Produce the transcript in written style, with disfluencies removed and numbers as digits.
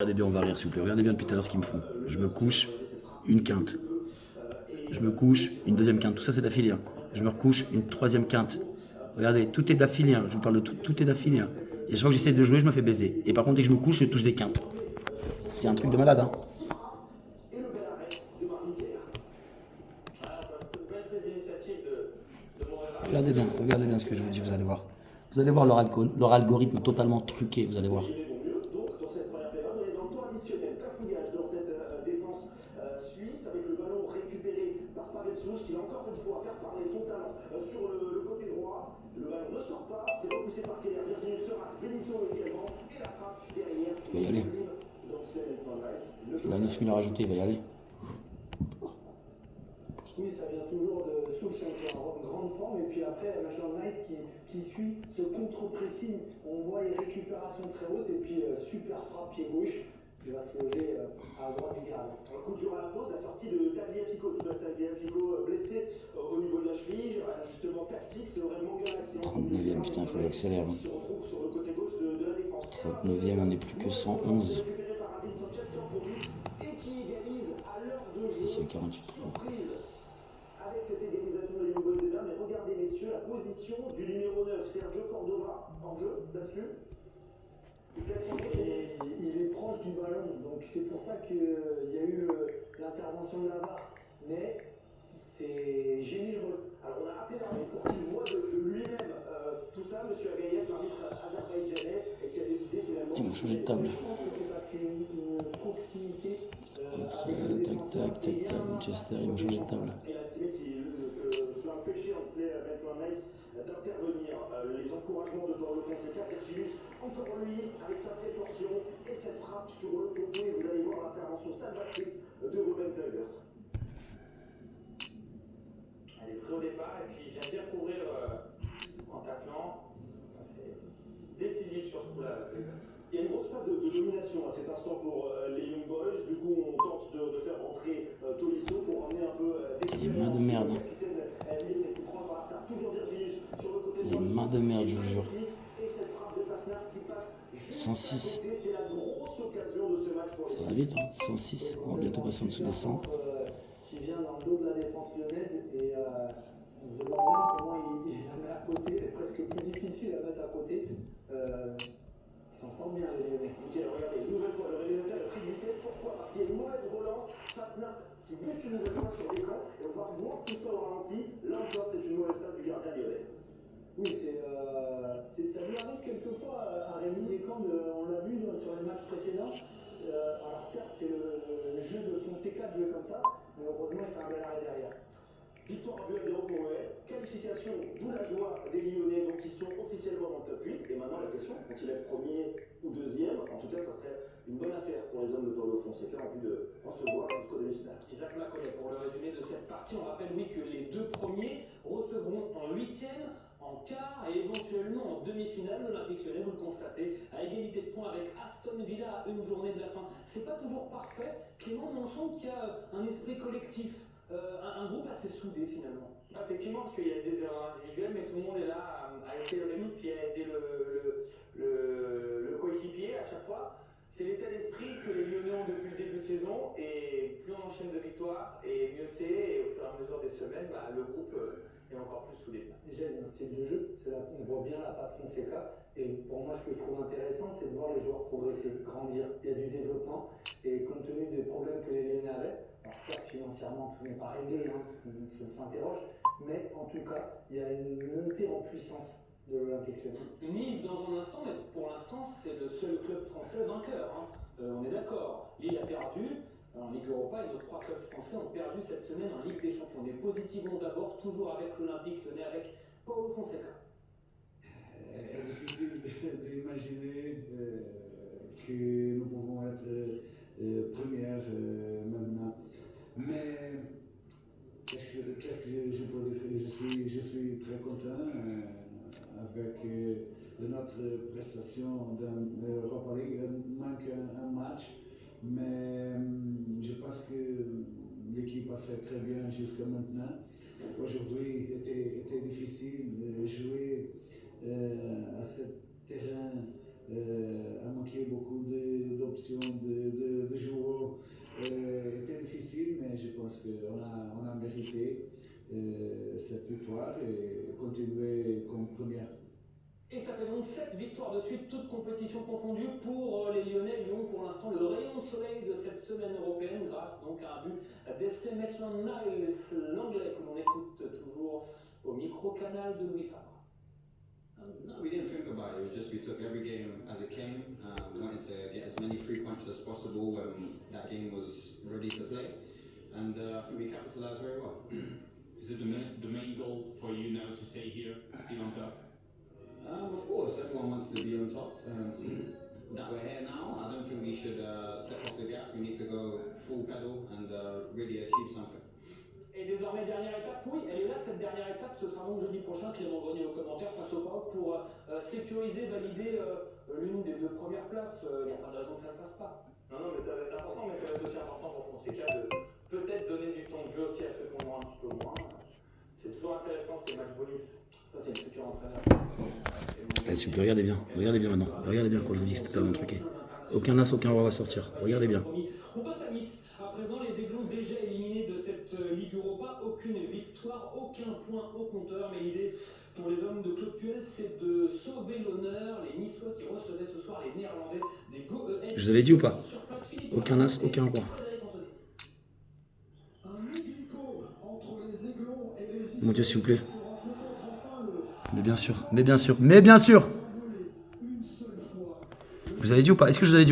Regardez bien, on va rire s'il vous plaît. Regardez bien depuis tout à l'heure ce qu'ils me font. Je me couche, une quinte. Je me couche, une deuxième quinte. Tout ça c'est d'affilée, hein. Je me recouche, une troisième quinte. Regardez, tout est d'affilée, hein. Je vous parle de tout, tout est d'affilée, hein. Et chaque fois que j'essaie de jouer, je me fais baiser. Et par contre, dès que je me couche, je touche des quintes. C'est un truc de malade, hein. Regardez bien ce que je vous dis, vous allez voir. Vous allez voir leur algorithme totalement truqué, vous allez voir. Donc, dans cette première période, on est dans le temps additionnel. Cafouillage dans cette défense suisse avec le ballon récupéré par Pavel Souch qui va encore une fois faire parler son talent sur le côté droit. Le ballon ne sort pas, c'est repoussé par Keller, Virginius Serat, Benito également et la frappe derrière. Il va y aller. Il a 9000 à rajouter, il va y aller. Oui, ça vient toujours de Souch qui est en grande forme. Et puis après, Magellan Nice qui suit ce contre-pressing. On voit les récupérations très hautes. Et puis super frappe pied gauche qui va se loger à droite du gardien. Un coup dur à la pause, la sortie de Tagliafico. Douglas Tagliafico blessé au niveau de la cheville. Ajustement tactique, c'est vraiment Mangala qui 39e, putain, il faut que j'accélère. qui se retrouve sur le côté gauche de la défense. 39e, on n'est plus que 111. Récupéré par Alvin Sanchez qui en profite et qui égalise à l'heure de jeu. Ici, 48. Surprise avec cette égalisation de Young Boys déjà, mais regardez messieurs la position du numéro 9, Sergio Cordova, en jeu là-dessus. Il est proche du ballon, donc c'est pour ça qu'il y a eu l'intervention de la VAR, mais c'est généreux. Alors on a appelé l'arbitre pour qu'il voit de lui-même tout ça, monsieur Agaïev, l'arbitre azerbaïdjanais, et qui a décidé finalement... Ils vont changer de table. Je pense que c'est parce qu'il y a une proximité tac, Manchester, ils vont changer de table. Il a estimé que cela empêchait Maitland Nice d'intervenir. Les encouragements de Paulo Fonseca, Virginius, encore lui, avec sa tête torsion et cette frappe sur le poteau. Et vous allez voir l'intervention salvatrice de Ruben Kluivert. Elle est prêt au départ et puis il vient bien couvrir en taclant. C'est décisif sur ce coup-là, Kluivert. Il y a une grosse phase de domination à cet instant pour les Young Boys. Du coup, on tente de faire rentrer Tolisso pour emmener un peu Les mains de merde. Les mains de merde, je vous jure. 106. Ça va vite, hein. 106. On va bientôt passer en dessous des 100. Qui vient dans le dos de la défense lyonnaise et on se demande même comment il la met à côté. Elle est presque plus difficile à mettre à côté. Il s'en sort bien les Lyonnais. Ok, regardez, une nouvelle fois, le réalisateur a pris de vitesse. Pourquoi? Parce qu'il y a une mauvaise relance. Fasnacht qui bute une nouvelle fois sur l'écran. Et on va voir tout ça au ralenti. Là encore, c'est une mauvaise passe du gardien lyonnais. Oui, ça lui arrive quelquefois à Rémi Descamps, on l'a vu sur les matchs précédents. Alors certes, c'est le jeu de Fonseca de jouer comme ça, mais heureusement, il fait un bel arrêt derrière. Victoire à 2-0 pour le qualification, d'où la joie des Lyonnais, donc qui sont officiellement dans le top 8. Et maintenant, la question, quand il est premier ou deuxième, en tout cas, ça serait une bonne affaire pour les hommes de Paulo Fonseca en vue de recevoir jusqu'au demi-finale. Isaac Macolet, pour le résumé de cette partie, on rappelle oui que les deux premiers recevront en huitième, en quart et éventuellement en demi-finale. L'Olympique Lyonnais, vous le constatez, à égalité de points avec Aston Villa à une journée de la fin. C'est pas toujours parfait, Clément, mais on sent qu'il y a un esprit collectif. Un groupe assez soudé finalement. Effectivement, parce qu'il y a des erreurs individuelles, mais tout le monde est là à essayer de rectifier, à aider le coéquipier à chaque fois. C'est l'état d'esprit que les Lyonnais ont depuis le début de saison, et plus on enchaîne de victoires, et mieux c'est, et au fur et à mesure des semaines, le groupe est encore plus soudé. Déjà, il y a un style de jeu, on voit bien la patte Fonseca, et pour moi, ce que je trouve intéressant, c'est de voir les joueurs progresser, grandir. Il y a du développement, et compte tenu des problèmes que les Lyonnais avaient, alors certes, financièrement, tout n'est pas réglé, parce qu'on s'interroge, mais en tout cas, il y a une montée en puissance de l'Olympique Lyonnais. Nice dans un instant, mais pour l'instant, c'est le seul club français vainqueur. On est d'accord. Lille a perdu en Ligue Europa et nos trois clubs français ont perdu cette semaine en Ligue des Champions. Mais positivement d'abord, toujours avec l'Olympique Lyonnais, avec Paulo Fonseca. C'est difficile d'imaginer que nous pouvons être première maintenant. Mais qu'est-ce que je peux dire? Je suis très content avec notre prestation dans l'Europa League. Il manque un match, mais je pense que l'équipe a fait très bien jusqu'à maintenant. Aujourd'hui était difficile de jouer à ce terrain a manqué beaucoup d'options de joueurs. Était difficile, mais je pense qu'on a mérité cette victoire et continuer comme première. Et ça fait donc 7 victoires de suite, toutes compétitions confondues pour les Lyonnais. Lyon, pour l'instant, le rayon de soleil de cette semaine européenne, grâce donc à un but d'Esley Maitland-Niles, l'anglais que l'on écoute toujours au micro-canal de Louis Favre. No, we didn't think about it. It was just we took every game as it came. We wanted to get as many 3 points as possible when that game was ready to play. And I think we capitalized very well. Is it the main goal for you now to stay here, still on top? Of course, everyone wants to be on top. That we're here now, I don't think we should step off the gas. We need to go full pedal and really achieve something. Et désormais, dernière étape, oui, elle est là, cette dernière étape, ce sera donc jeudi prochain, Clément Grenier au commentaire, face au PAOK pour sécuriser, valider l'une des 2 premières places. Il n'y a pas de raison que ça ne se fasse pas. Non, mais ça va être important, mais ça va être aussi important pour Fonseca de peut-être donner du temps de jeu aussi à ceux qu'on aura un petit peu moins. C'est toujours intéressant ces matchs bonus. Ça, c'est le futur entraîneur. Allez, s'il vous plaît, regardez bien maintenant. Regardez bien quand je vous dis que c'est totalement truqué. Aucun as, aucun roi va sortir. Regardez bien. On passe à Nice. À présent, les Aiglons déjà éliminés de cette Ligue Europa. Aucune victoire, aucun point au compteur. Mais l'idée pour les hommes de Claude Puel, c'est de sauver l'honneur. Les Niçois qui recevaient ce soir les Néerlandais des Go Ahead. Je vous avais dit ou pas? Aucun as, aucun roi. Mon Dieu, s'il vous plaît. Mais bien sûr, mais bien sûr, mais bien sûr. Vous avez dit ou pas? Est-ce que je vous avais dit?